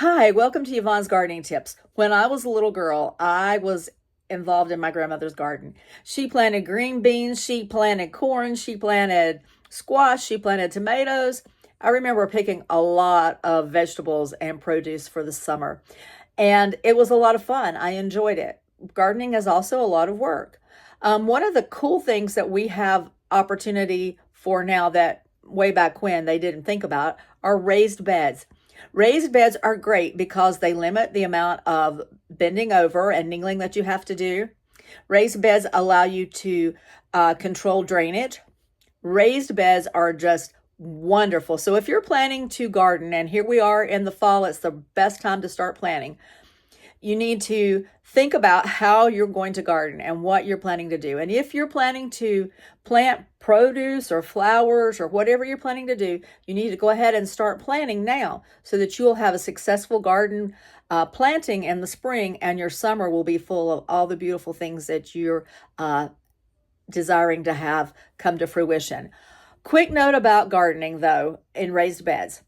Hi, welcome to Yvonne's Gardening Tips. When I was a little girl, I was involved in my grandmother's garden. She planted green beans, she planted corn, she planted squash, she planted tomatoes. I remember picking a lot of vegetables and produce for the summer, and it was a lot of fun. I enjoyed it. Gardening is also a lot of work. One of the cool things that we have opportunity for now that way back when they didn't think about are raised beds. Raised beds are great because they limit the amount of bending over and kneeling that you have to do. Raised beds allow you to control drainage. Raised beds are just wonderful. So if you're planning to garden, and here we are in the fall, it's the best time to start planning. You need to think about how you're going to garden and what you're planning to do. And if you're planning to plant produce or flowers or whatever you're planning to do, you need to go ahead and start planning now so that you'll have a successful garden planting in the spring, and your summer will be full of all the beautiful things that you're desiring to have come to fruition. Quick note about gardening, though, in raised beds.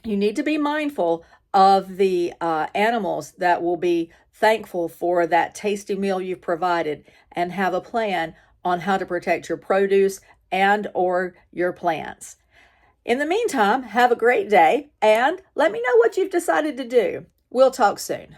You need to be mindful of the animals that will be thankful for that tasty meal you've provided, and have a plan on how to protect your produce and or your plants. In the meantime, have a great day and let me know what you've decided to do. We'll talk soon.